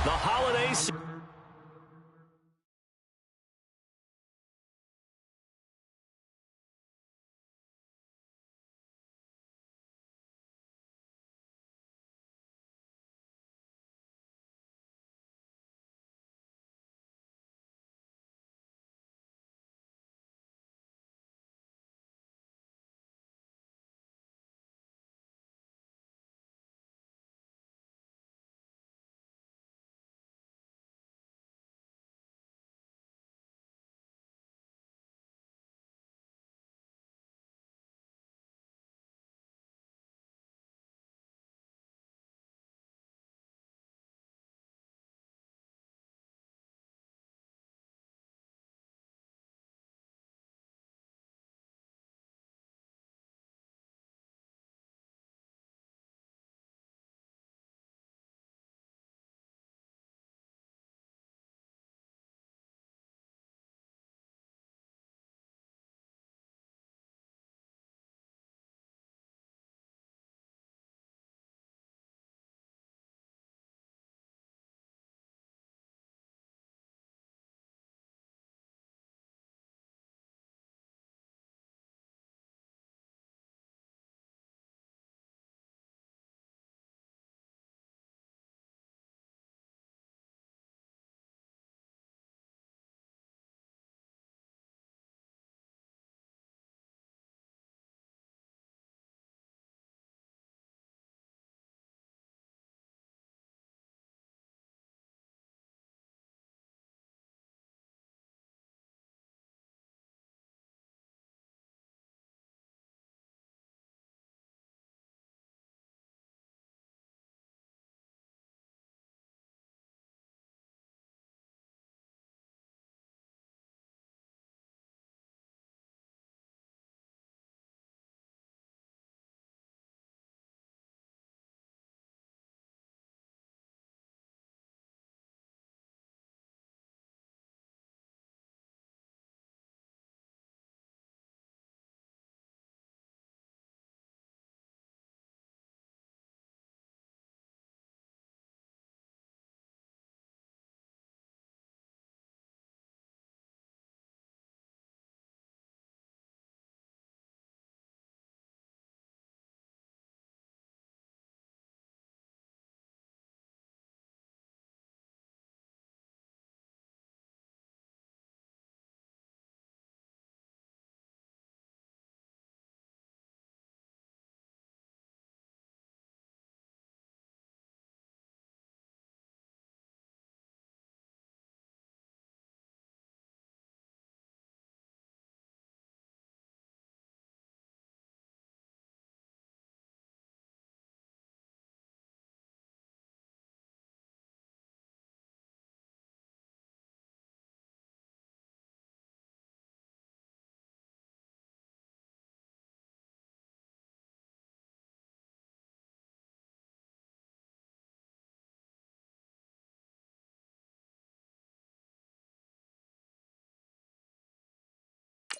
The holiday season.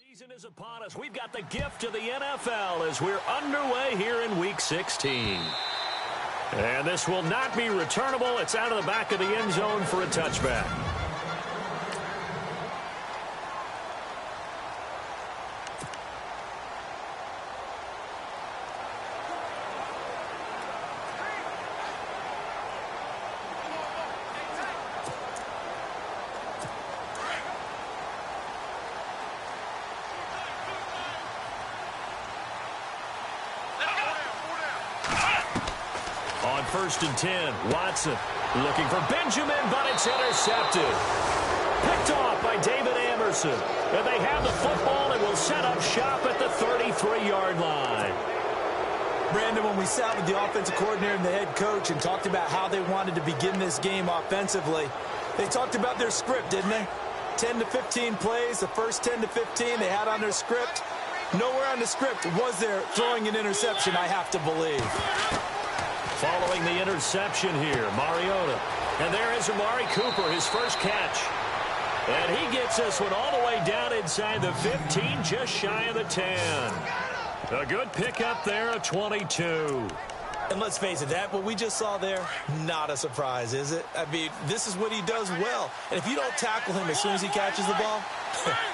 Season is upon us. We've got the gift of the NFL as we're underway here in Week 16. And this will not be returnable. It's out of the back of the end zone for a touchback. On 1st and 10, Watson looking for Benjamin, but it's intercepted. Picked off by David Amerson. And they have the football and will set up shop at the 33-yard line. Brandon, when we sat with the offensive coordinator and the head coach and talked about how they wanted to begin this game offensively, they talked about their script, didn't they? 10 to 15 plays, the first 10 to 15 they had on their script. Nowhere on the script was there throwing an interception, I have to believe. Following the interception here, Mariota. And there is Amari Cooper, his first catch. And he gets this one all the way down inside the 15, just shy of the 10. A good pickup there, a 22. And let's face it, what we just saw there, not a surprise, is it? I mean, this is what he does well. And if you don't tackle him as soon as he catches the ball,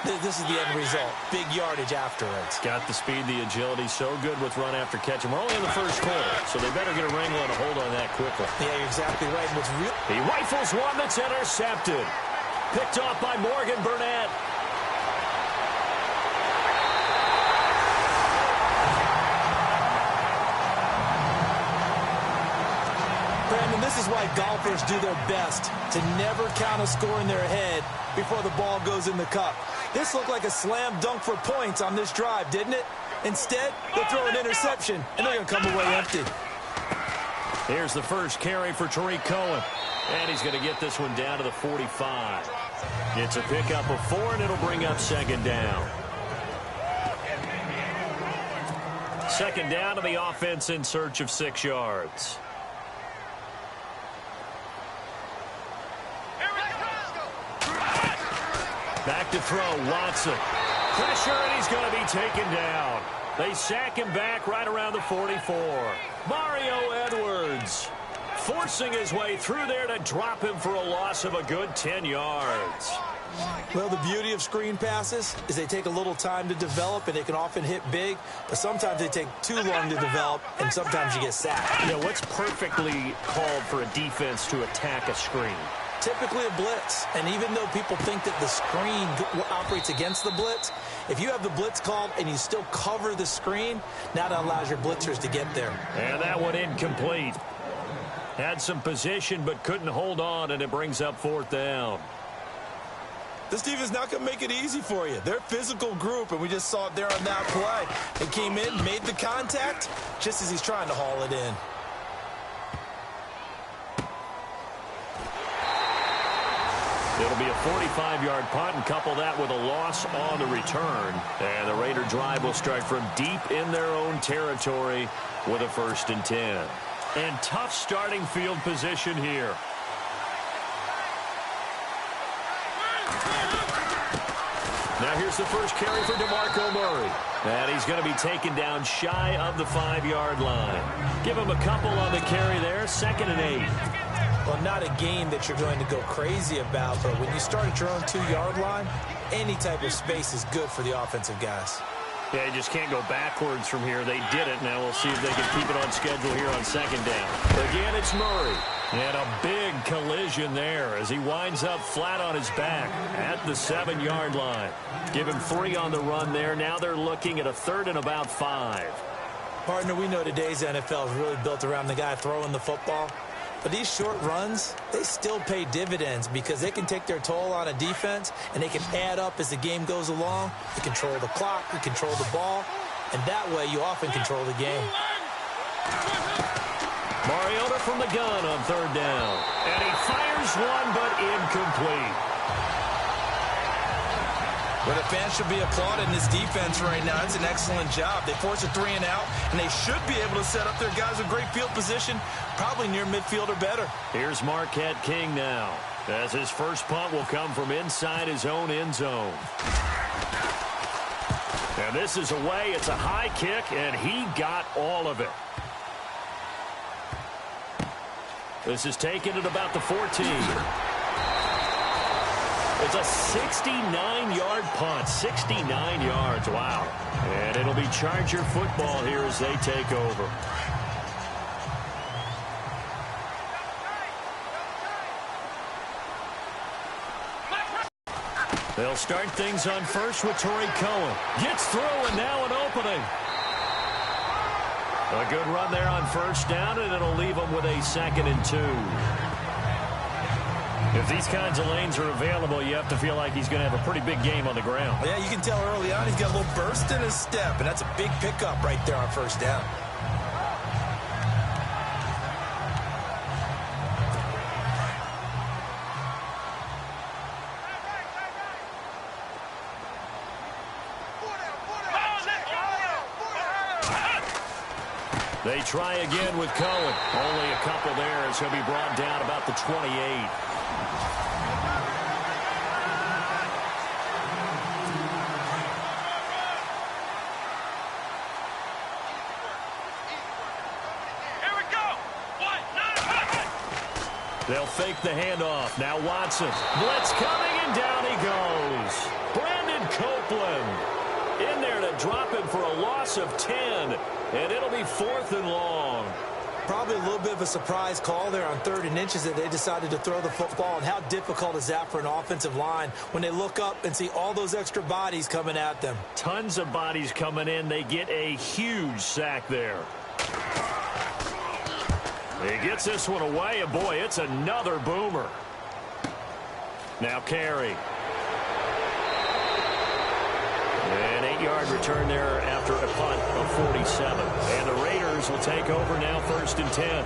this is the end result. Big yardage afterwards. Got the speed, the agility, so good with run after catch. And we're only in the first quarter, so they better get a wrangle and a hold on that quickly. Yeah, you're exactly right. He rifles one that's intercepted. Picked off by Morgan Burnett. Brandon, this is why golfers do their best to never count a score in their head before the ball goes in the cup. This looked like a slam dunk for points on this drive, didn't it? Instead, they throw an interception, and they're going to come away empty. Here's the first carry for Tariq Cohen. And he's going to get this one down to the 45. It's a pickup of 4, and it'll bring up second down. Second down to the offense in search of 6 yards. Back to throw, Watson. Pressure, and he's going to be taken down. They sack him back right around the 44. Mario Edwards forcing his way through there to drop him for a loss of a good 10 yards. Well, the beauty of screen passes is they take a little time to develop, and they can often hit big, but sometimes they take too long to develop, and sometimes you get sacked. Yeah, what's perfectly called for a defense to attack a screen? Typically a blitz, and even though people think that the screen operates against the blitz, if you have the blitz called and you still cover the screen, now that allows your blitzers to get there. And that one incomplete. Had some position but couldn't hold on, and it brings up 4th down. This team is not going to make it easy for you. They're a physical group, and we just saw it there on that play. They came in, made the contact, just as he's trying to haul it in. It'll be a 45-yard punt, and couple that with a loss on the return. And the Raider drive will start from deep in their own territory with a 1st and 10. And tough starting field position here. Now here's the first carry for DeMarco Murray. And he's going to be taken down shy of the 5-yard line. Give him a couple on the carry there, 2nd and 8. Well, not a game that you're going to go crazy about, but when you start at your own 2-yard line, any type of space is good for the offensive guys. Yeah, you just can't go backwards from here. They did it. Now we'll see if they can keep it on schedule here on 2nd down. Again, it's Murray. And a big collision there as he winds up flat on his back at the 7-yard line. Give him 3 on the run there. Now they're looking at a 3rd and about 5. Partner, we know today's NFL is really built around the guy throwing the football. But these short runs, they still pay dividends because they can take their toll on a defense, and they can add up as the game goes along. You control the clock, you control the ball, and that way you often control the game. Mariota from the gun on 3rd down. And he fires one, but incomplete. But the fans should be applauding this defense right now. It's an excellent job. They force a 3-and-out, and they should be able to set up their guys with great field position, probably near midfield or better. Here's Marquette King now, as his first punt will come from inside his own end zone. And this is away. It's a high kick, and he got all of it. This is taken at about the 14. It's a 69-yard punt. 69 yards. Wow. And it'll be Charger football here as they take over. They'll start things on first with Tariq Cohen. Gets through, and now an opening. A good run there on 1st down, and it'll leave them with a 2nd and 2. If these kinds of lanes are available, you have to feel like he's going to have a pretty big game on the ground. Yeah, you can tell early on he's got a little burst in his step, and that's a big pickup right there on 1st down. They try again with Cohen. Only a couple there as he'll be brought down about the 28. They'll fake the handoff. Now Watson. Blitz coming, and down he goes. Brandon Copeland in there to drop him for a loss of 10. And it'll be 4th and long. Probably a little bit of a surprise call there on 3rd and inches that they decided to throw the football. And how difficult is that for an offensive line when they look up and see all those extra bodies coming at them? Tons of bodies coming in. They get a huge sack there. He gets this one away, and boy, it's another boomer. Now Carey. An 8-yard return there after a punt of 47. And the Raiders will take over now 1st and 10.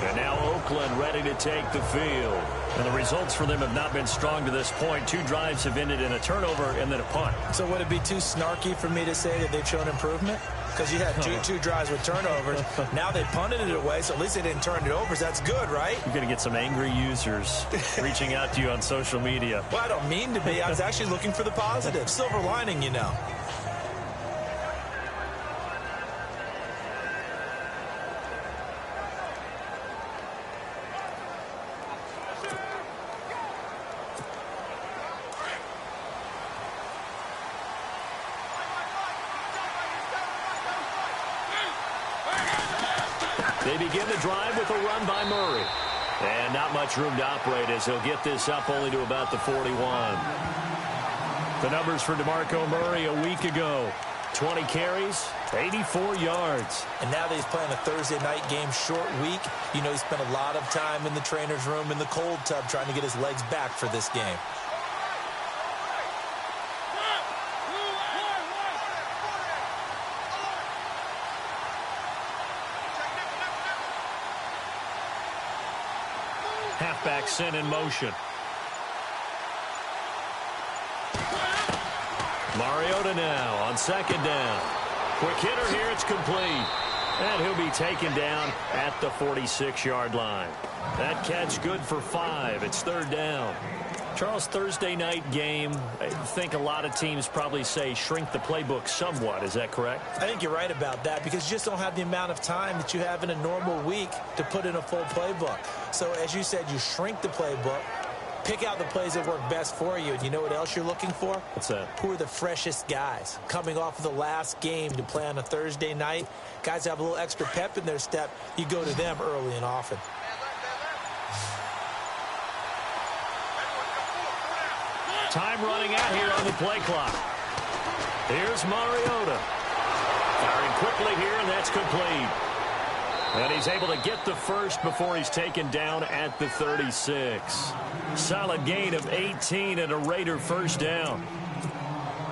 And now Oakland ready to take the field. And the results for them have not been strong to this point. 2 drives have ended in a turnover and then a punt. So would it be too snarky for me to say that they've shown improvement? Because you had two drives with turnovers. Now they punted it away, so at least they didn't turn it over. So that's good, right? You're going to get some angry users reaching out to you on social media. Well, I don't mean to be. I was actually looking for the positive. Silver lining, you know. They begin the drive with a run by Murray. And not much room to operate as he'll get this up only to about the 41. The numbers for DeMarco Murray a week ago. 20 carries, 84 yards. And now that he's playing a Thursday night game, short week, you know he spent a lot of time in the trainer's room in the cold tub trying to get his legs back for this game. Halfback sent in motion. Mariota now on 2nd down. Quick hitter here, it's complete. And he'll be taken down at the 46-yard line. That catch good for 5. It's 3rd down. Charles, Thursday night game, I think a lot of teams probably say shrink the playbook somewhat. Is that correct? I think you're right about that because you just don't have the amount of time that you have in a normal week to put in a full playbook. So as you said, you shrink the playbook, pick out the plays that work best for you. And you know what else you're looking for? What's that? Who are the freshest guys coming off of the last game to play on a Thursday night? Guys have a little extra pep in their step. You go to them early and often. Time running out here on the play clock. Here's Mariota. Firing quickly here, and that's complete. And he's able to get the first before he's taken down at the 36. Solid gain of 18 and a Raider first down.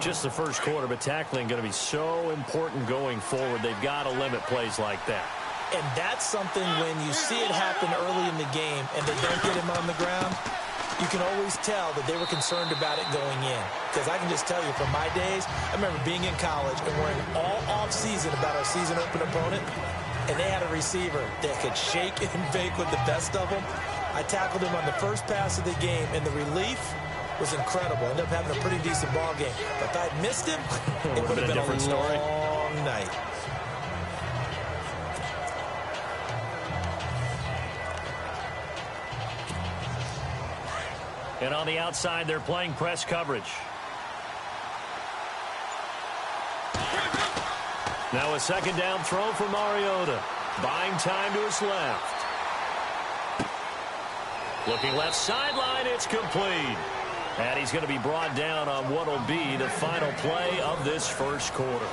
Just the first quarter, but tackling going to be so important going forward. They've got to limit plays like that. And that's something when you see it happen early in the game and they don't get him on the ground, you can always tell that they were concerned about it going in. Because I can just tell you from my days, I remember being in college and worrying all off-season about our season open opponent, and they had a receiver that could shake and bake with the best of them. I tackled him on the first pass of the game, and the relief was incredible. Ended up having a pretty decent ball game. But if I'd missed him, it would have been a different story. Long night. And on the outside, they're playing press coverage. Now a 2nd down throw for Mariota. Buying time to his left. Looking left sideline, it's complete. And he's going to be brought down on what will be the final play of this first quarter.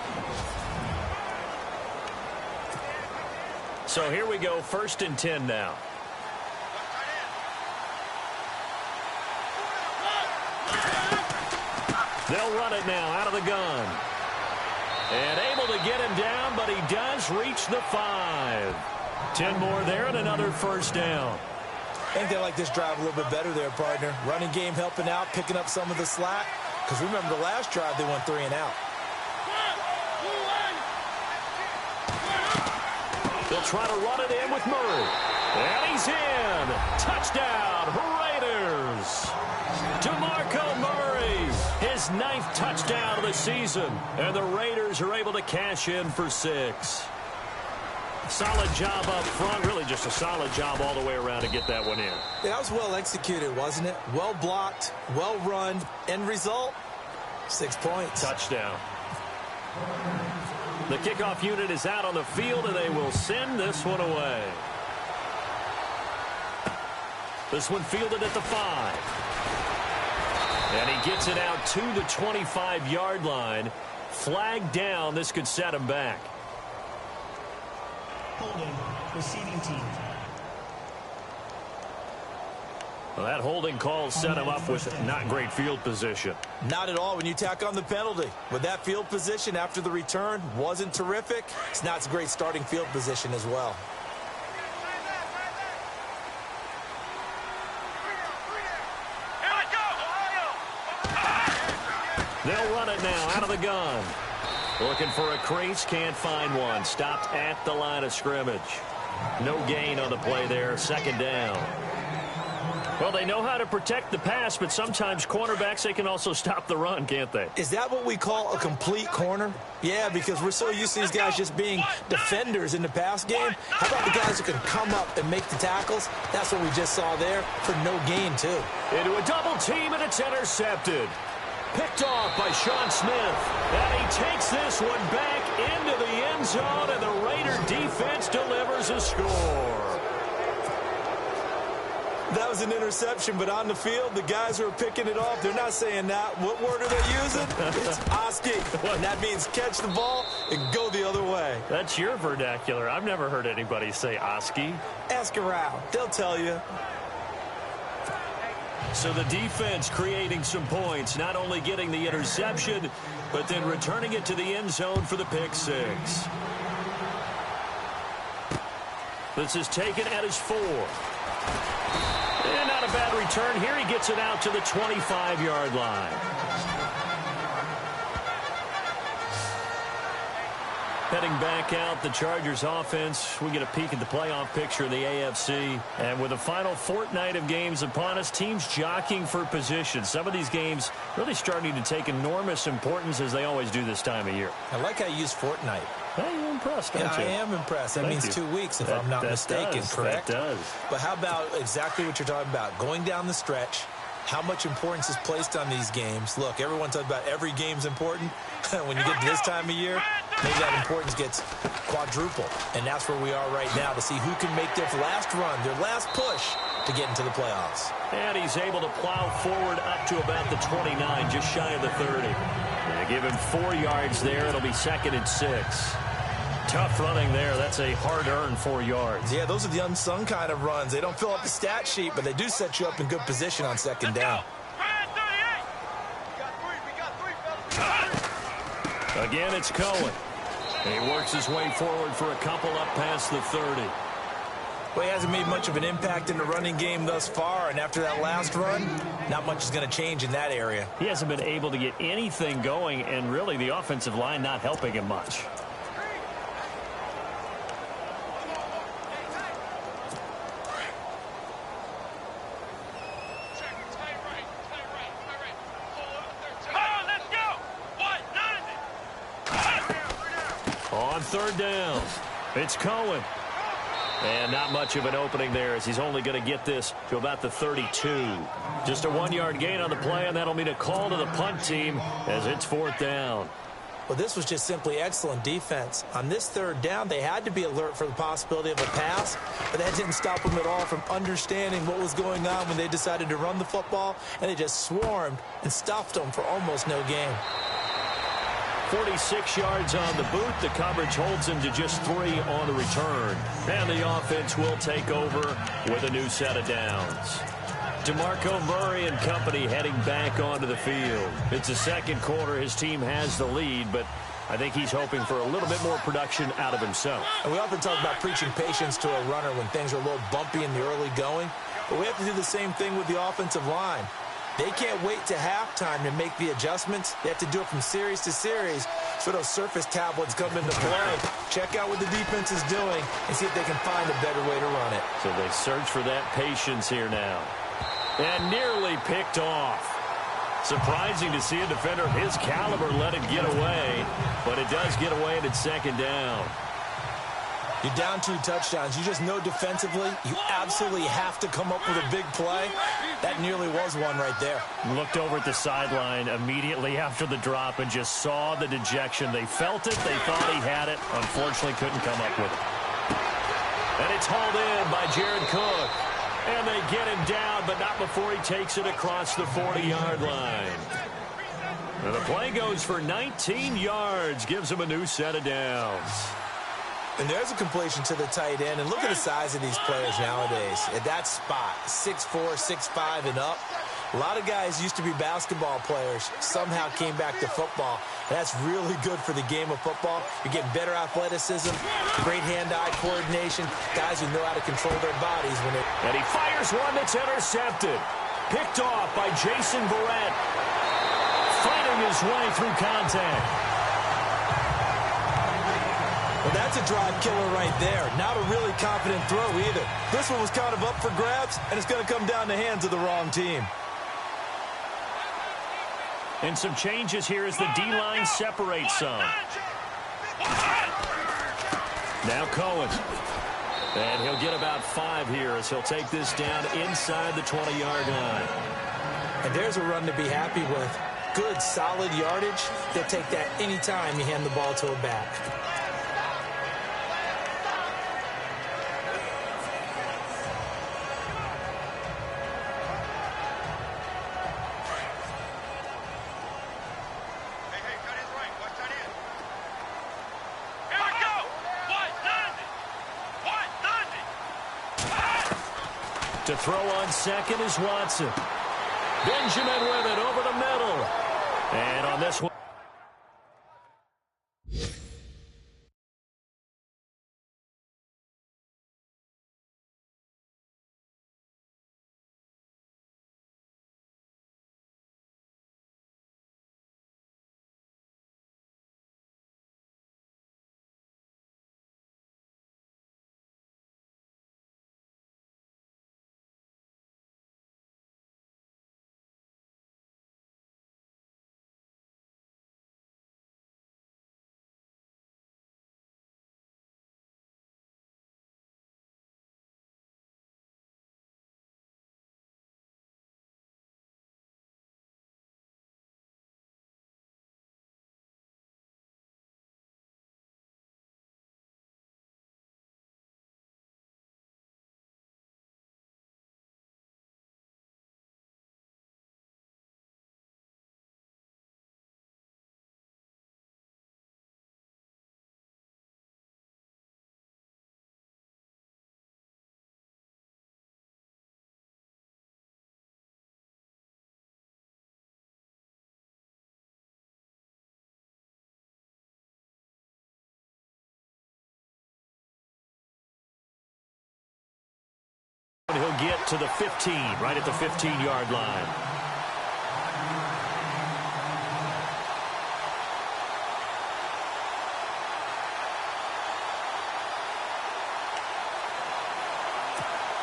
So here we go, 1st and 10 now. They'll run it now out of the gun. And able to get him down, but he does reach the 5. 10 more there and another first down. I think they like this drive a little bit better there, partner. Running game helping out, picking up some of the slack. Because remember the last drive, they went 3 and out. They'll try to run it in with Murray. And he's in. Touchdown, Raiders. DeMarco Murray, his 9th touchdown of the season. And the Raiders are able to cash in for 6. Solid job up front. Really just a solid job all the way around to get that one in. Yeah, that was well executed, wasn't it? Well blocked, well run. End result, 6 points. Touchdown. The kickoff unit is out on the field, and they will send this one away. This one fielded at the 5. And he gets it out to the 25-yard line. Flag down. This could set him back. Holding, receiving team. Well, that holding call set him up with not great field position. Not at all when you tack on the penalty. With that field position after the return wasn't terrific. It's not a great starting field position as well. They'll run it now out of the gun. Looking for a crease, can't find one. Stopped at the line of scrimmage. No gain on the play there, second down. Well, they know how to protect the pass, but sometimes cornerbacks, they can also stop the run, can't they? Is that what we call a complete corner? Yeah, because we're so used to these guys just being defenders in the pass game. How about the guys who can come up and make the tackles? That's what we just saw there for no gain, too. Into a double team, and it's intercepted. Picked off by Sean Smith. And he takes this one back into the end zone, and the Raider defense delivers a score. That was an interception, but on the field, the guys who are picking it off, they're not saying that. What word are they using? It's Oski. And that means catch the ball and go the other way. That's your vernacular. I've never heard anybody say Oski. Ask around. They'll tell you. So the defense creating some points, not only getting the interception, but then returning it to the end zone for the pick six. This is taken at his 4. And not a bad return here. He gets it out to the 25-yard line. Heading back out, the Chargers offense. We get a peek at the playoff picture in the AFC. And with the final fortnight of games upon us, teams jockeying for position. Some of these games really starting to take enormous importance as they always do this time of year. I like how you use fortnight. Hey, you're impressed, aren't you? I am impressed. That means 2 weeks, if I'm not mistaken, correct? That does. But how about exactly what you're talking about? Going down the stretch, how much importance is placed on these games? Look, everyone talks about every game's important. When you get to this time of year, maybe that importance gets quadruple. And that's where we are right now to see who can make their last run, their last push to get into the playoffs. And he's able to plow forward up to about the 29, just shy of the 30. And give him 4 yards there. It'll be 2nd and 6. Tough running there. That's a hard-earned 4 yards. Yeah, those are the unsung kind of runs. They don't fill up the stat sheet, but they do set you up in good position on second down. Again, it's Cohen. And he works his way forward for a couple up past the 30. Well, he hasn't made much of an impact in the running game thus far, and after that last run, not much is going to change in that area. He hasn't been able to get anything going, and really the offensive line not helping him much. On third down, it's Cohen. And not much of an opening there as he's only going to get this to about the 32. Just a 1-yard gain on the play, and that'll mean a call to the punt team as it's 4th down. Well, this was just simply excellent defense. On this third down, they had to be alert for the possibility of a pass, but that didn't stop them at all from understanding what was going on when they decided to run the football, and they just swarmed and stuffed them for almost no gain. 46 yards on the boot. The coverage holds him to just 3 on the return. And the offense will take over with a new set of downs. DeMarco Murray and company heading back onto the field. It's the second quarter. His team has the lead, but I think he's hoping for a little bit more production out of himself. And we often talk about preaching patience to a runner when things are a little bumpy in the early going, but we have to do the same thing with the offensive line. They can't wait to halftime to make the adjustments. They have to do it from series to series so those surface tablets come into play. Check out what the defense is doing and see if they can find a better way to run it. So they search for that patience here now. And nearly picked off. Surprising to see a defender of his caliber let it get away, but it does get away and it's 2nd down. You're down 2 touchdowns. You just know defensively you absolutely have to come up with a big play. That nearly was one right there. Looked over at the sideline immediately after the drop and just saw the dejection. They felt it. They thought he had it. Unfortunately, couldn't come up with it. And it's hauled in by Jared Cook. And they get him down, but not before he takes it across the 40-yard line. And the play goes for 19 yards, gives him a new set of downs. And there's a completion to the tight end. And look at the size of these players nowadays. At that spot, 6'4", 6'5", and up. A lot of guys used to be basketball players, somehow came back to football. And that's really good for the game of football. You're getting better athleticism, great hand-eye coordination, guys who know how to control their bodies when they... And he fires one that's intercepted. Picked off by Jason Barrett. Fighting his way through contact. Well, that's a drive killer right there. Not a really confident throw either. This one was kind of up for grabs, and it's going to come down the hands of the wrong team. And some changes here as the D-line separates some. Now Cohen. And he'll get about 5 here as he'll take this down inside the 20-yard line. And there's a run to be happy with. Good, solid yardage. They'll take that anytime you hand the ball to a back. To throw on second is Watson. Benjamin with it over the middle. And on this one. He'll get to the 15, right at the 15-yard line.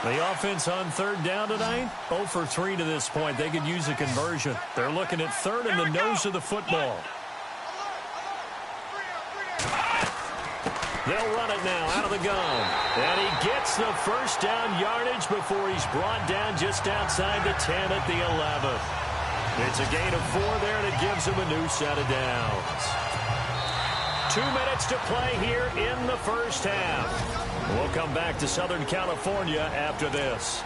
The offense on 3rd down tonight, 0 for 3 to this point. They could use a conversion. They're looking at 3rd in the nose of the football. They'll run it now out of the gun. And he gets the first down yardage before he's brought down just outside the 10 at the 11. It's a gain of 4 there, and it gives him a new set of downs. 2 minutes to play here in the first half. We'll come back to Southern California after this.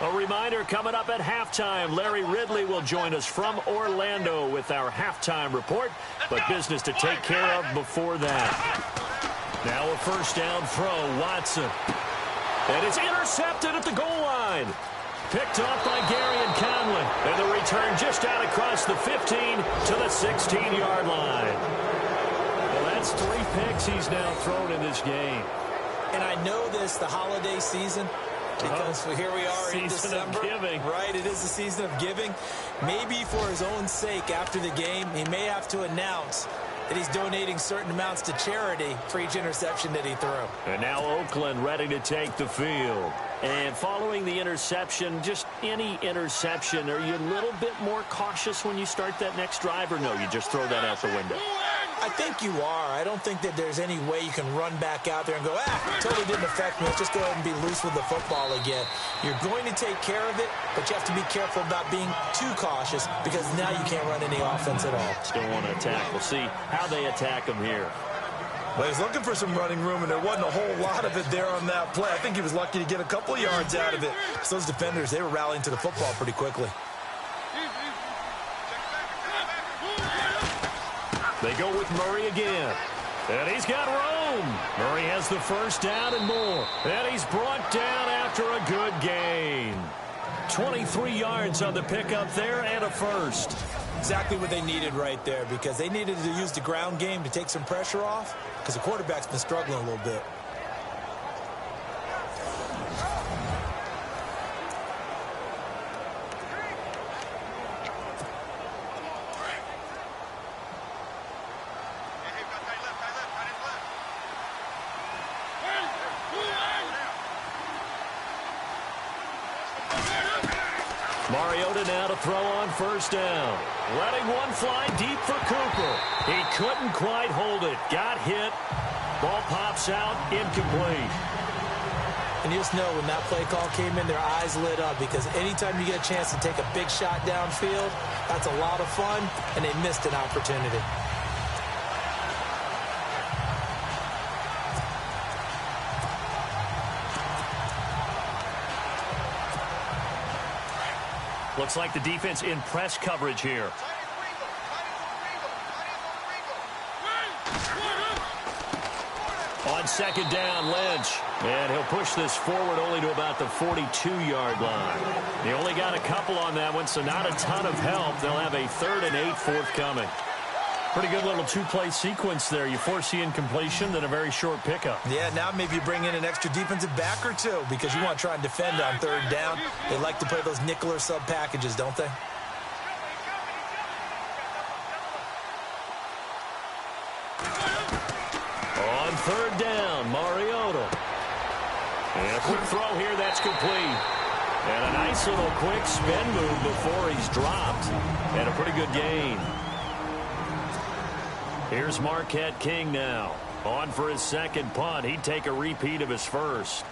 A reminder, coming up at halftime, Larry Ridley will join us from Orlando with our halftime report, but business to take care of before that. Now a first down throw, Watson. And it's intercepted at the goal line. Picked off by Gary and Conley. And the return just out across the 15 to the 16-yard line. Well, that's 3 picks he's now thrown in this game. And I know this, the holiday season, because here we are in December. Season of giving. Right, it is the season of giving. Maybe for his own sake after the game, he may have to announce that he's donating certain amounts to charity for each interception that he threw. And now Oakland ready to take the field. And following the interception, just any interception, are you a little bit more cautious when you start that next drive, or no, you just throw that out the window? I think you are. I don't think that there's any way you can run back out there and go, totally didn't affect me. Let's just go ahead and be loose with the football again. You're going to take care of it, but you have to be careful about being too cautious because now you can't run any offense at all. Still want to attack. We'll see how they attack him here. Well, he's looking for some running room, and there wasn't a whole lot of it there on that play. I think he was lucky to get a couple of yards out of it. So those defenders, they were rallying to the football pretty quickly. They go with Murray again. And he's got room. Murray has the first down and more. And he's brought down after a good gain. 23 yards on the pickup there and a first. Exactly what they needed right there because they needed to use the ground game to take some pressure off because the quarterback's been struggling a little bit. Mariota now to throw on first down. Letting one fly deep for Cooper. He couldn't quite hold it. Got hit. Ball pops out. Incomplete. And you just know when that play call came in, their eyes lit up because anytime you get a chance to take a big shot downfield, that's a lot of fun, and they missed an opportunity. Looks like the defense in press coverage here. On second down, Lynch. And he'll push this forward only to about the 42-yard line. They only got a couple on that one, so not a ton of help. They'll have a 3rd and 8 forthcoming. Pretty good little two-play sequence there. You force the incompletion, then a very short pickup. Yeah, now maybe you bring in an extra defensive back or two because you want to try and defend on 3rd down. They like to play those nickel or sub packages, don't they? On 3rd down, Mariota. And a quick throw here, that's complete. And a nice little quick spin move before he's dropped. And a pretty good gain. Here's Marquette King now. On for his second punt. He'd take a repeat of his first.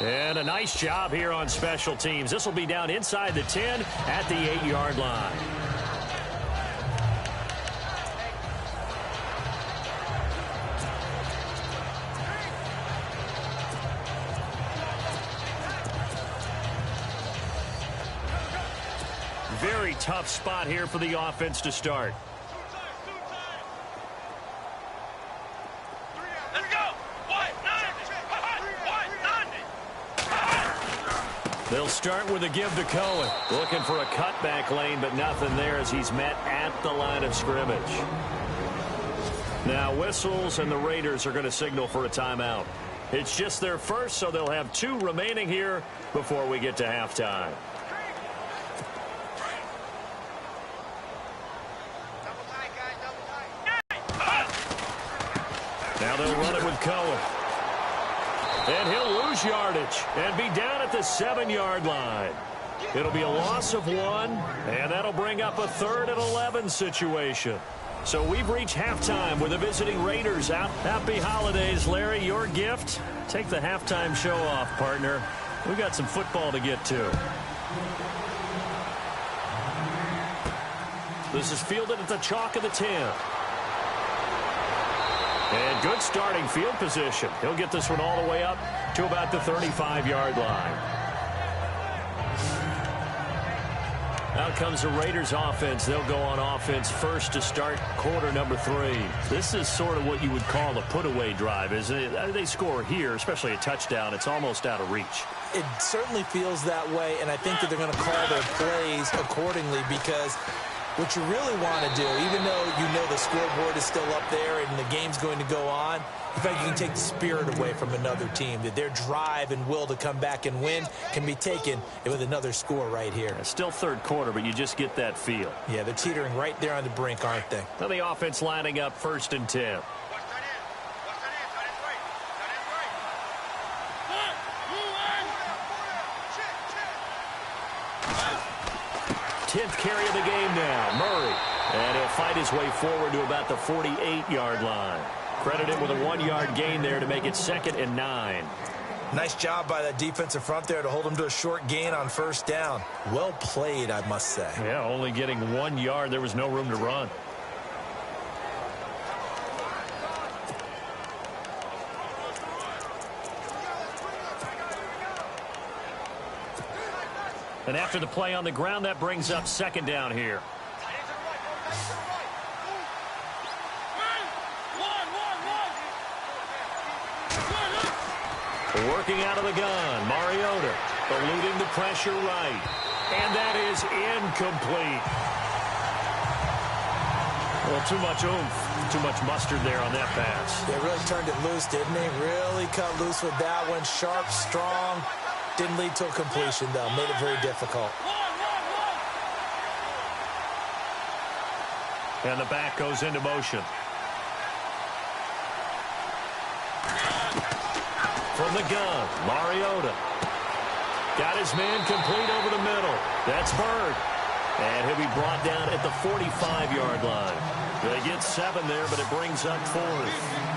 And a nice job here on special teams. This will be down inside the 10 at the 8-yard line. Very tough spot here for the offense to start. Let's go. They'll start with a give to Cohen. Looking for a cutback lane, but nothing there as he's met at the line of scrimmage. Now whistles, and the Raiders are going to signal for a timeout. It's just their first, so they'll have 2 remaining here before we get to halftime. Now they'll run it with Cohen. And he'll lose yardage and be down at the 7-yard line. It'll be a loss of 1, and that'll bring up a 3rd and 11 situation. So we've reached halftime with the visiting Raiders out. Happy holidays, Larry. Your gift? Take the halftime show off, partner. We got some football to get to. This is fielded at the chalk of the 10. And good starting field position. He'll get this one all the way up to about the 35-yard line. Out comes the Raiders offense. They'll go on offense first to start quarter number 3. This is sort of what you would call a put-away drive, isn't it? They score here, especially a touchdown. It's almost out of reach. It certainly feels that way, and I think that they're going to call their plays accordingly because What you really want to do, even though you know the scoreboard is still up there and the game's going to go on, in fact, you can take the spirit away from another team, that their drive and will to come back and win can be taken with another score right here. It's still third quarter, but you just get that feel. Yeah, they're teetering right there on the brink, aren't they? Now the offense lining up 1st and 10. Tenth carry of the game now, Murray. And he'll fight his way forward to about the 48-yard line. Credit him with a 1-yard gain there to make it 2nd and 9. Nice job by that defensive front there to hold him to a short gain on 1st down. Well played, I must say. Yeah, only getting 1 yard. There was no room to run. And after the play on the ground, that brings up 2nd down here. Working out of the gun, Mariota eluding the pressure right. And that is incomplete. Well, too much oomph, too much mustard there on that pass. They really turned it loose, didn't they? Really cut loose with that one. Sharp, strong. Didn't lead to a completion, though. Made it very difficult. And the back goes into motion. From the gun, Mariota. Got his man complete over the middle. That's Bird. And he'll be brought down at the 45-yard line. They get 7 there, but it brings up 4th.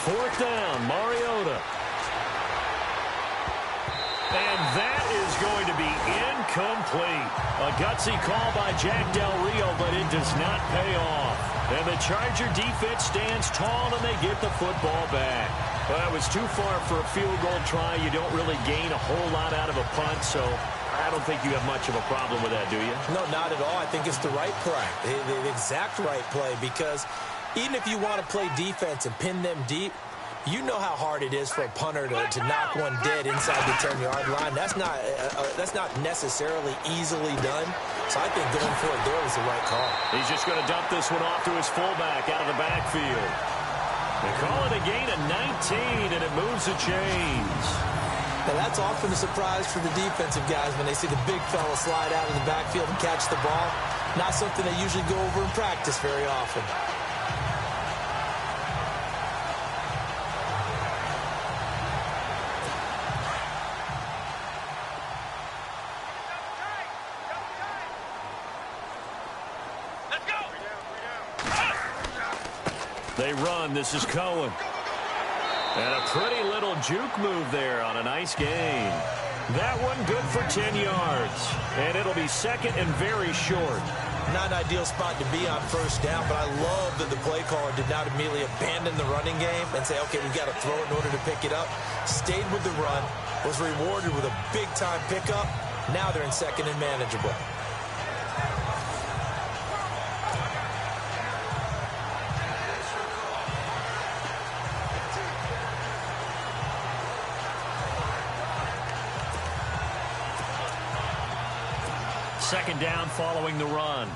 Fourth down, Mariota. And that is going to be incomplete. A gutsy call by Jack Del Rio, but it does not pay off. And the Charger defense stands tall, and they get the football back. Well, that was too far for a field goal try. You don't really gain a whole lot out of a punt, so I don't think you have much of a problem with that, do you? No, not at all. I think it's the right play, the exact right play, because even if you want to play defense and pin them deep, you know how hard it is for a punter to knock one dead inside the 10-yard line. That's not necessarily easily done. So I think going for it there was the right call. He's just going to dump this one off to his fullback out of the backfield. They call it a gain of 19, and it moves the chains. Now that's often a surprise for the defensive guys when they see the big fella slide out of the backfield and catch the ball. Not something they usually go over in practice very often. They run. This is Cohen. And a pretty little juke move there on a nice gain. That one good for 10 yards. And it'll be 2nd and very short. Not an ideal spot to be on 1st down, but I love that the play caller did not immediately abandon the running game and say, okay, we've got to throw it in order to pick it up. Stayed with the run, was rewarded with a big-time pickup. Now they're in 2nd and manageable. Second down following the run.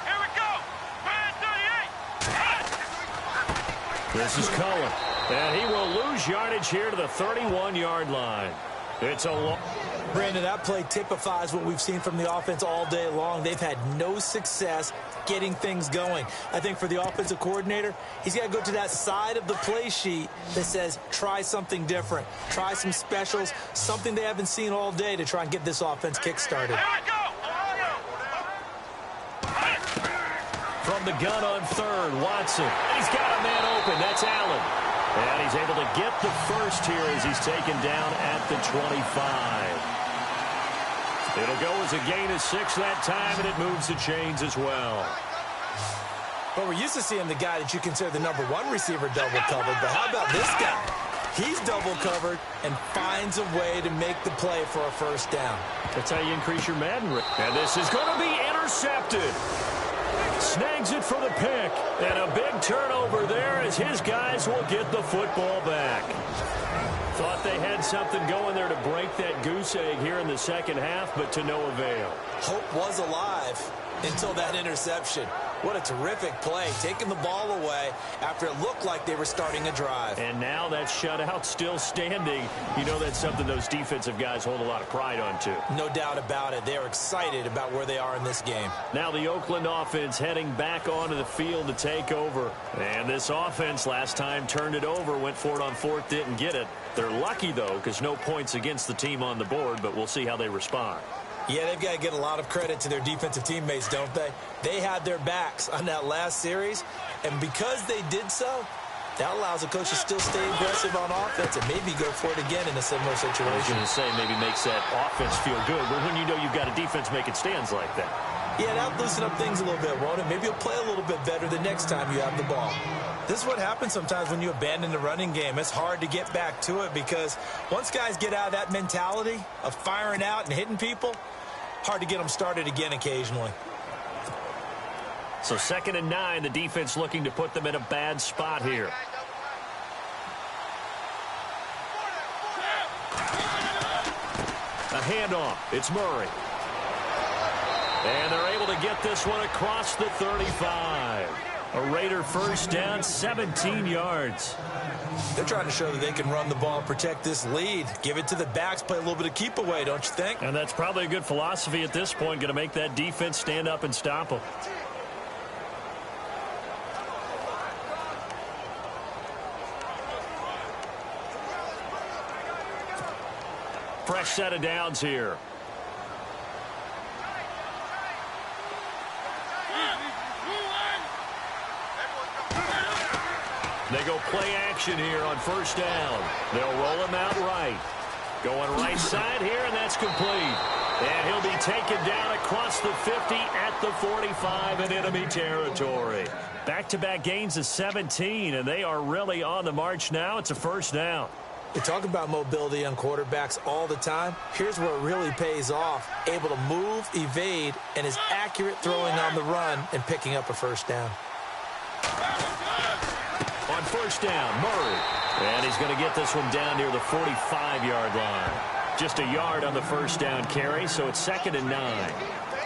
Here we go. Man 38. This is Cohen. And he will lose yardage here to the 31-yard line. It's a long... Brandon, that play typifies what we've seen from the offense all day long. They've had no success getting things going. I think for the offensive coordinator, he's got to go to that side of the play sheet that says, try something different. Try some specials, something they haven't seen all day to try and get this offense kick-started. From the gun on 3rd, Watson. He's got a man open. That's Allen. And he's able to get the first here as he's taken down at the 25. It'll go as a gain of 6 that time, and it moves the chains as well. Well, we're used to seeing the guy that you consider the #1 receiver double covered, but how about this guy? He's double covered and finds a way to make the play for a first down. That's how you increase your Madden rate. And this is going to be intercepted. Snags it for the pick. And a big turnover there as his guys will get the football back. Thought they had something going there to break that goose egg here in the second half, but to no avail. Hope was alive until that interception. What a terrific play, taking the ball away after it looked like they were starting a drive. And now that shutout still standing. You know that's something those defensive guys hold a lot of pride on, too. No doubt about it. They are excited about where they are in this game. Now the Oakland offense heading back onto the field to take over. And this offense last time turned it over, went for it on fourth, didn't get it. They're lucky, though, because no points against the team on the board, but we'll see how they respond. Yeah, they've got to get a lot of credit to their defensive teammates, don't they? They had their backs on that last series, and because they did so, that allows the coach to still stay aggressive on offense and maybe go for it again in a similar situation. I was going to say maybe makes that offense feel good, but when you know you've got a defense making stands like that. Yeah, that'll loosen up things a little bit, won't it? Maybe you'll play a little bit better the next time you have the ball. This is what happens sometimes when you abandon the running game. It's hard to get back to it because once guys get out of that mentality of firing out and hitting people, hard to get them started again occasionally. So 2nd and 9, the defense looking to put them in a bad spot here. A handoff. It's Murray. And they're able to get this one across the 35. A Raider first down, 17 yards. They're trying to show that they can run the ball and protect this lead. Give it to the backs, play a little bit of keep away, don't you think? And that's probably a good philosophy at this point, going to make that defense stand up and stop them. Fresh set of downs here. They go play action here on first down. They'll roll him out right. Going right side here, and that's complete. And he'll be taken down across the 50 at the 45 in enemy territory. Back-to-back gains of 17, and they are really on the march now. It's a first down. We talk about mobility on quarterbacks all the time. Here's where it really pays off. Able to move, evade, and is accurate throwing on the run and picking up a first down. On first down, Murray. And he's going to get this one down near the 45-yard line. Just a yard on the first down carry, so it's 2nd and 9.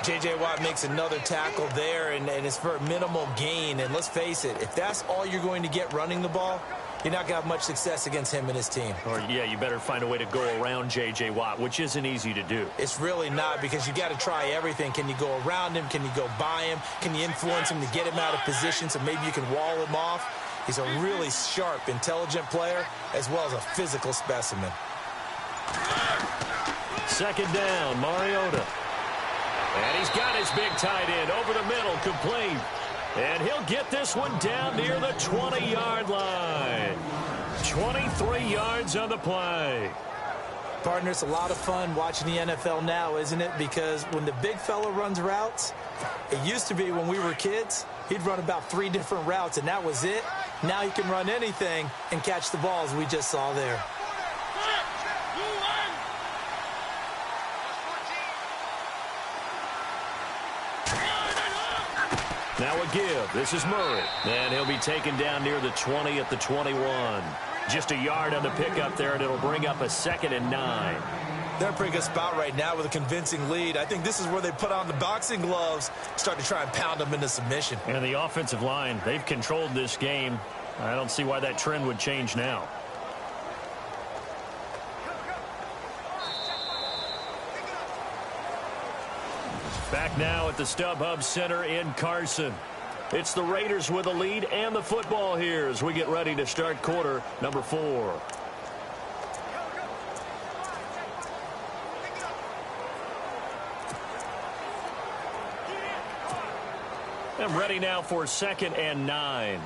J.J. Watt makes another tackle there, and it's for a minimal gain. And let's face it, if that's all you're going to get running the ball, you're not going to have much success against him and his team. Or, yeah, you better find a way to go around J.J. Watt, which isn't easy to do. It's really not, because you got to try everything. Can you go around him? Can you go by him? Can you influence him to get him out of position so maybe you can wall him off? He's a really sharp, intelligent player, as well as a physical specimen. 2nd down, Mariota. And he's got his big tight end over the middle, complete. And he'll get this one down near the 20-yard line. 23 yards on the play. Partner, it's a lot of fun watching the NFL now, isn't it? Because when the big fella runs routes, it used to be when we were kids, he'd run about 3 different routes, and that was it. Now he can run anything and catch the balls we just saw there. Now a give. This is Murray. And he'll be taken down near the 20 at the 21. Just a yard on the pickup there, and it'll bring up a 2nd and 9. They're in a pretty good spot right now with a convincing lead. I think this is where they put on the boxing gloves, start to try and pound them into submission. And the offensive line, they've controlled this game. I don't see why that trend would change now. Back now at the StubHub Center in Carson. It's the Raiders with the lead and the football here as we get ready to start quarter number 4. And ready now for 2nd and 9.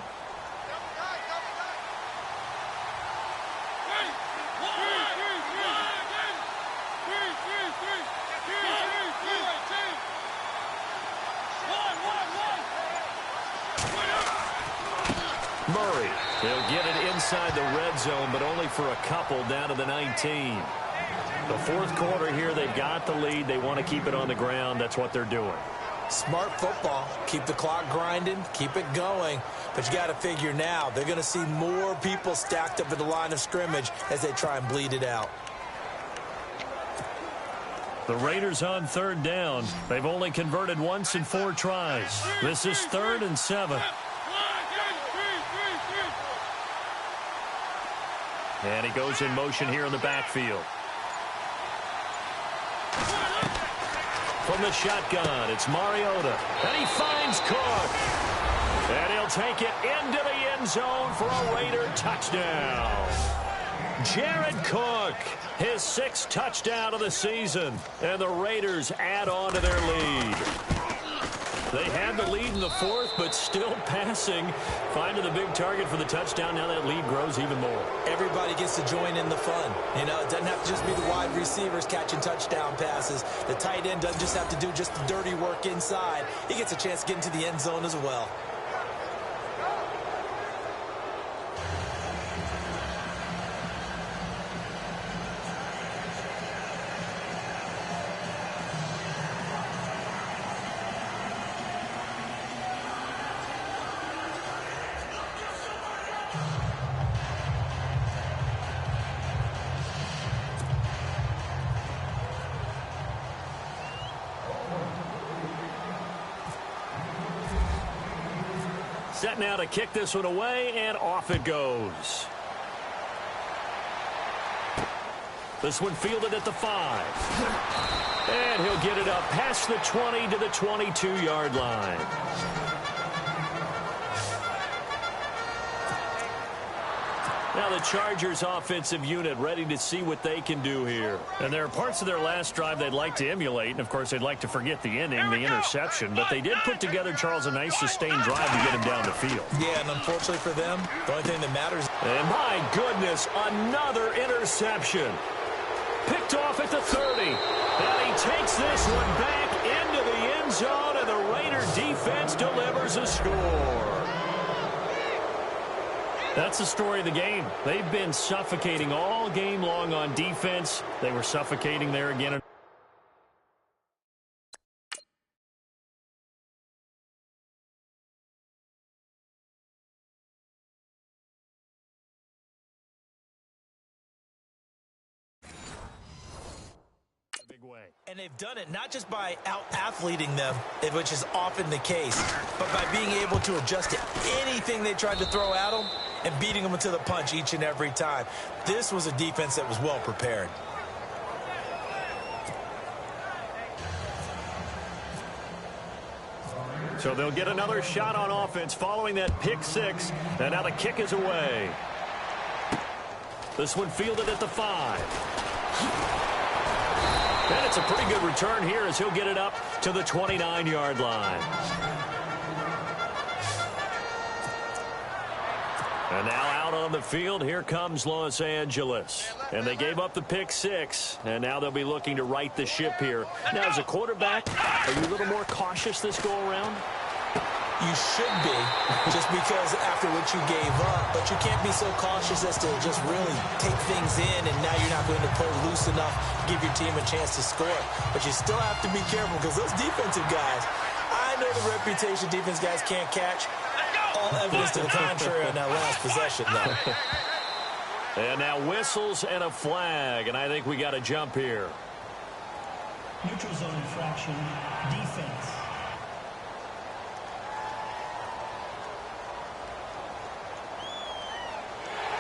Murray. He'll get it inside the red zone, but only for a couple down to the 19. The fourth quarter here, they've got the lead. They want to keep it on the ground. That's what they're doing. Smart football. Keep the clock grinding. Keep it going. But you got to figure now, they're going to see more people stacked up at the line of scrimmage as they try and bleed it out. The Raiders on third down. They've only converted once in 4 tries. This is 3rd and 7. And he goes in motion here in the backfield. From the shotgun, it's Mariota. And he finds Cook. And he'll take it into the end zone for a Raider touchdown. Jared Cook, his 6th touchdown of the season. And the Raiders add on to their lead. They had the lead in the 4th, but still passing. Finding the big target for the touchdown. Now that lead grows even more. Everybody gets to join in the fun. You know, it doesn't have to just be the wide receivers catching touchdown passes. The tight end doesn't just have to do just the dirty work inside. He gets a chance to get into the end zone as well. Set now to kick this one away, and off it goes. This one fielded at the 5. And he'll get it up past the 20 to the 22-yard line. Now the Chargers offensive unit ready to see what they can do here. And there are parts of their last drive they'd like to emulate. And, of course, they'd like to forget the ending, the interception. But they did put together, Charles, a nice sustained drive to get him down the field. Yeah, and unfortunately for them, the only thing that matters. And, my goodness, another interception. Picked off at the 30. And he takes this one back into the end zone, and the Raider defense delivers a score. That's the story of the game. They've been suffocating all game long on defense. They were suffocating there again. And they've done it not just by out-athleting them, which is often the case, but by being able to adjust to anything they tried to throw at them and beating them to the punch each and every time. This was a defense that was well prepared. So they'll get another shot on offense following that pick 6. And now the kick is away. This one fielded at the 5. And it's a pretty good return here as he'll get it up to the 29-yard line. And now out on the field, here comes Los Angeles. And they gave up the pick 6, and now they'll be looking to right the ship here. Now, as a quarterback, are you a little more cautious this go-around? You should be, just because after what you gave up, but you can't be so cautious as to just really take things in, and now you're not going to play loose enough to give your team a chance to score. But you still have to be careful because those defensive guys, I know the reputation defense guys can't catch. All evidence to the contrary on that last possession, though. And now whistles and a flag, and I think we got to jump here. Neutral zone infraction, defense.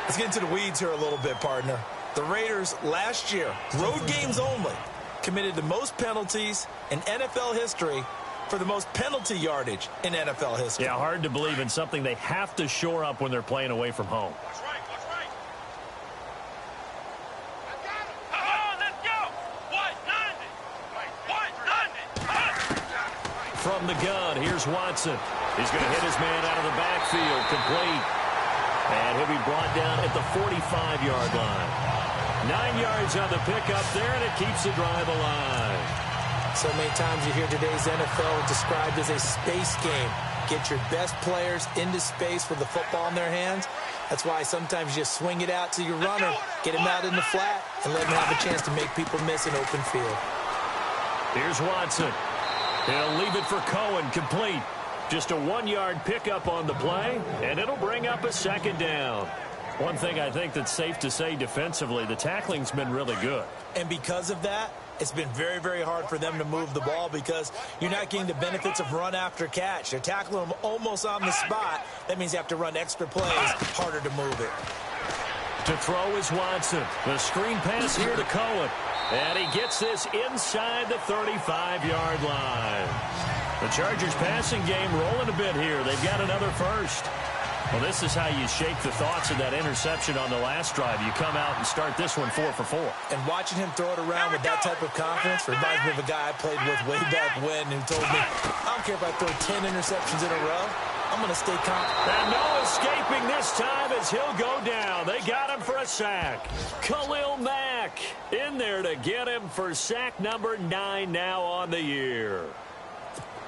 Let's get into the weeds here a little bit, partner. The Raiders last year, road games only, committed the most penalties in NFL history for the most penalty yardage in NFL history. Yeah, hard to believe in something they have to shore up when they're playing away from home. What's right? Come on, let's go. 190. From the gun, here's Watson. He's going to hit his man out of the backfield, complete. And he'll be brought down at the 45-yard line. 9 yards on the pickup there, and it keeps the drive alive. So many times you hear today's NFL described as a space game. Get your best players into space with the football in their hands. That's why sometimes you just swing it out to your runner, get him out in the flat, and let him have a chance to make people miss an open field. Here's Watson. He'll leave it for Cohen, complete. Just a 1-yard pickup on the play, and it'll bring up a second down. One thing I think that's safe to say defensively, the tackling's been really good. And because of that, it's been very, very hard for them to move the ball because you're not getting the benefits of run after catch. They're tackling them almost on the spot. That means you have to run extra plays, harder to move it. To throw is Watson. The screen pass here to Cohen. And he gets this inside the 35-yard line. The Chargers passing game rolling a bit here. They've got another first. Well, this is how you shake the thoughts of that interception on the last drive. You come out and start this one 4 for 4. And watching him throw it around with that type of confidence reminds me of a guy I played with way back when who told me, I don't care if I throw 10 interceptions in a row. I'm going to stay confident. And no escaping this time as he'll go down. They got him for a sack. Khalil Mack in there to get him for sack number 9 now on the year.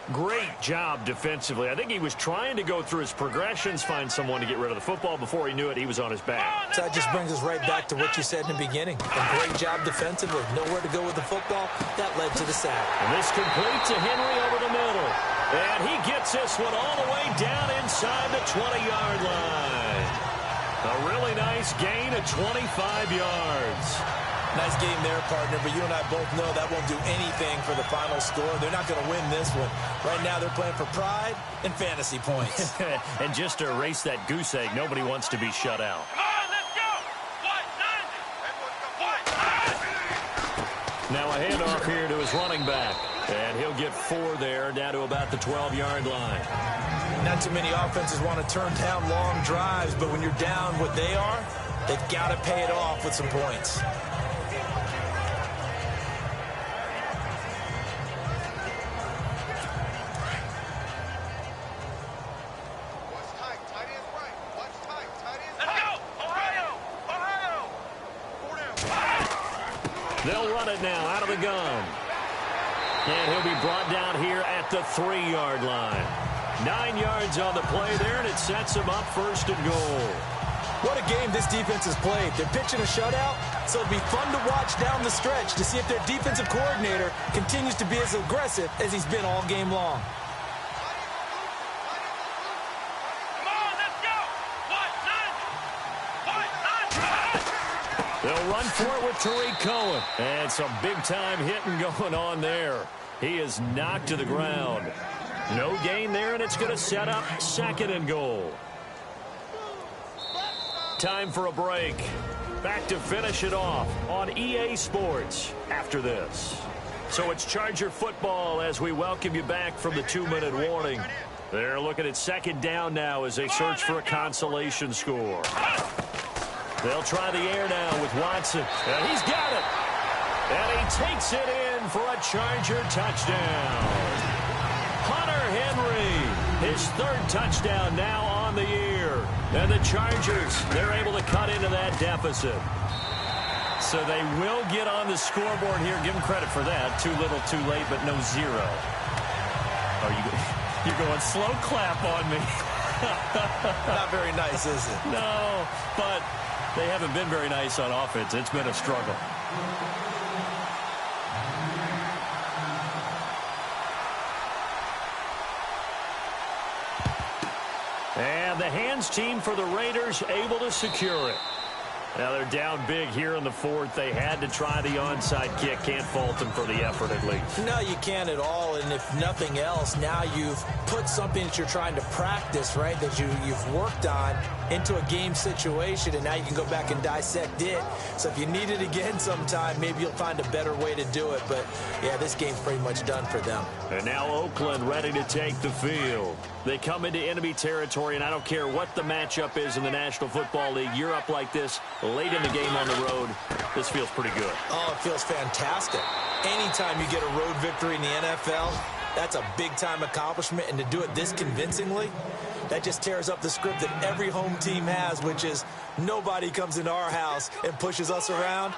Great job defensively. I think he was trying to go through his progressions, find someone to get rid of the football. Before he knew it, he was on his back. So that just brings us right back to what you said in the beginning. A great job defensively. Nowhere to go with the football. That led to the sack. And this complete to Henry over the middle. And he gets this one all the way down inside the 20-yard line. A really nice gain of 25 yards. Nice game there, partner, but you and I both know that won't do anything for the final score. They're not going to win this one. Right now they're playing for pride and fantasy points. And just to erase that goose egg, nobody wants to be shut out. Come on, let's go. Now a handoff here to his running back. And he'll get 4 there, down to about the 12-yard line. Not too many offenses want to turn down long drives, but when you're down what they are, they've got to pay it off with some points. They'll run it now out of the gun. And he'll be brought down here at the 3-yard line. 9 yards on the play there, and it sets him up first and goal. What a game this defense has played. They're pitching a shutout, so it'll be fun to watch down the stretch to see if their defensive coordinator continues to be as aggressive as he's been all game long. They'll run for it with Tariq Cohen. And some big-time hitting going on there. He is knocked to the ground. No gain there, and it's going to set up 2nd and goal. Time for a break. Back to finish it off on EA Sports after this. So it's Charger football as we welcome you back from the 2-minute warning. They're looking at 2nd down now as they search for a consolation score. They'll try the air now with Watson. And he's got it. And he takes it in for a Charger touchdown. Hunter Henry, his 3rd touchdown now on the year. And the Chargers, they're able to cut into that deficit. So they will get on the scoreboard here. Give them credit for that. Too little, too late, but no 0. Oh, you're going slow clap on me. Not very nice, is it? No, but they haven't been very nice on offense. It's been a struggle. And the hands team for the Raiders able to secure it. Now they're down big here in the 4th. They had to try the onside kick. Can't fault them for the effort at least. No, you can't at all. And if nothing else, now you've put something that you're trying to practice, right, that you've worked on into a game situation, and now you can go back and dissect it. So if you need it again sometime, maybe you'll find a better way to do it. But, yeah, this game's pretty much done for them. And now Oakland ready to take the field. They come into enemy territory, and I don't care what the matchup is in the National Football League. You're up like this late in the game on the road. This feels pretty good. Oh, it feels fantastic. Anytime you get a road victory in the NFL, that's a big-time accomplishment. And to do it this convincingly, that just tears up the script that every home team has, which is nobody comes into our house and pushes us around.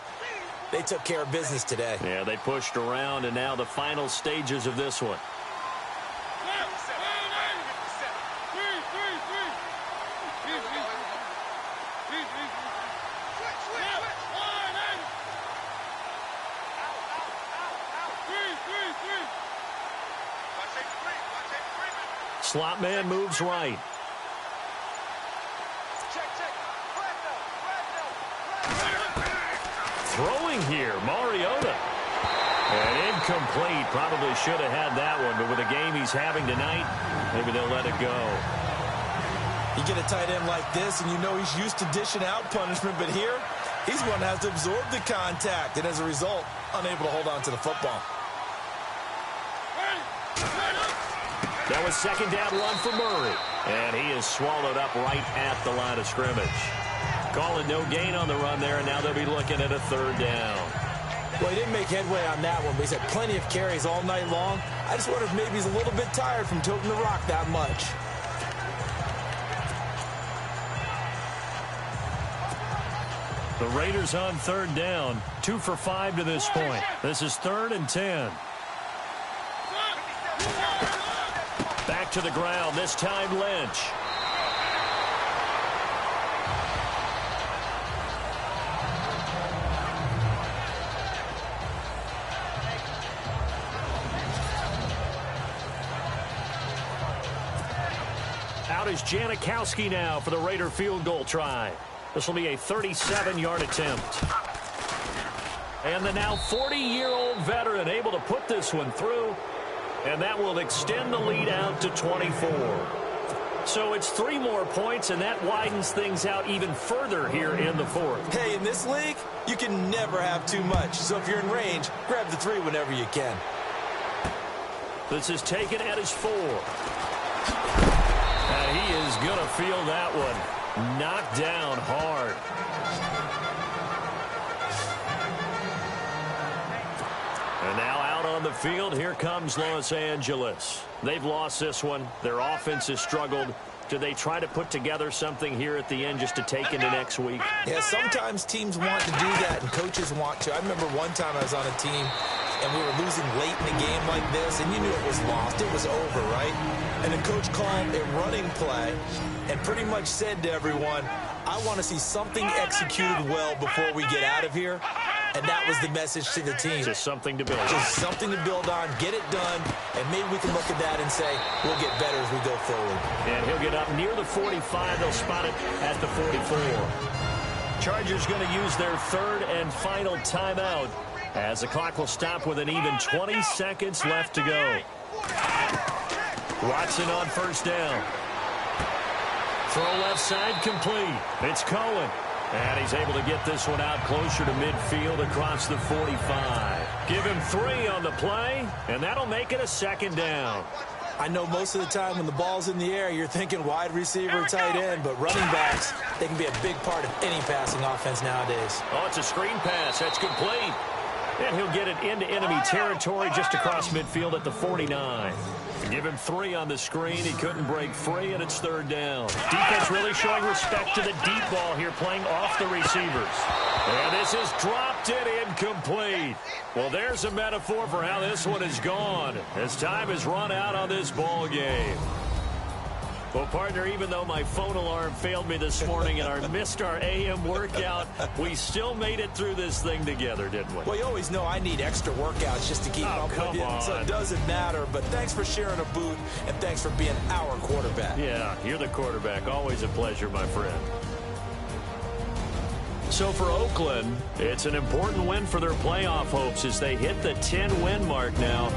They took care of business today. Yeah, they pushed around, and now the final stages of this one. Slot man moves right. Throwing here, Mariota. And incomplete. Probably should have had that one, but with the game he's having tonight, maybe they'll let it go. You get a tight end like this, and you know he's used to dishing out punishment, but here, he's one that has to absorb the contact, and as a result, unable to hold on to the football. That was second down run for Murray, and he is swallowed up right at the line of scrimmage. Calling no gain on the run there, and now they'll be looking at a third down. Well, he didn't make headway on that one, but he's had plenty of carries all night long. I just wonder if maybe he's a little bit tired from toting the rock that much. The Raiders on third down, 2 for 5 to this point. This is 3rd and 10. Back to the ground, this time Lynch. Out is Janikowski now for the Raider field goal try. This will be a 37-yard attempt. And the now 40-year-old veteran able to put this one through, and that will extend the lead out to 24. So it's 3 more points, and that widens things out even further here in the 4th. Hey, in this league, you can never have too much. So if you're in range, grab the 3 whenever you can. This is taken at his 4. And he is going to feel that one. Knocked down hard. And now out on the field, here comes Los Angeles. They've lost this one. Their offense has struggled. Do they try to put together something here at the end just to take into next week? Yeah, sometimes teams want to do that and coaches want to. I remember one time I was on a team and we were losing late in a game like this, and you knew it was lost. It was over, right? And the coach called a running play and pretty much said to everyone, I want to see something executed well before we get out of here. And that was the message to the team. Just something to build on. Just something to build on, get it done, and maybe we can look at that and say, we'll get better as we go forward. And he'll get up near the 45. They'll spot it at the 44. Chargers going to use their 3rd and final timeout as the clock will stop with an even 20 seconds left to go. Watson on first down. Throw left side complete. It's Cohen. And he's able to get this one out closer to midfield across the 45. Give him 3 on the play, and that'll make it a 2nd down. I know most of the time when the ball's in the air, you're thinking wide receiver, tight end, but running backs, they can be a big part of any passing offense nowadays. Oh, it's a screen pass. That's complete. And he'll get it into enemy territory just across midfield at the 49. Give him 3 on the screen. He couldn't break free, and it's 3rd down. Defense really showing respect to the deep ball here, playing off the receivers. And this is dropped it incomplete. Well, there's a metaphor for how this one is gone as time has run out on this ball game. Well, partner, even though my phone alarm failed me this morning and I missed our AM workout, we still made it through this thing together, didn't we? Well, you always know I need extra workouts just to keep up with you, so it doesn't matter. But thanks for sharing a boot, and thanks for being our quarterback. Yeah, you're the quarterback. Always a pleasure, my friend. So for Oakland, it's an important win for their playoff hopes as they hit the 10-win mark now.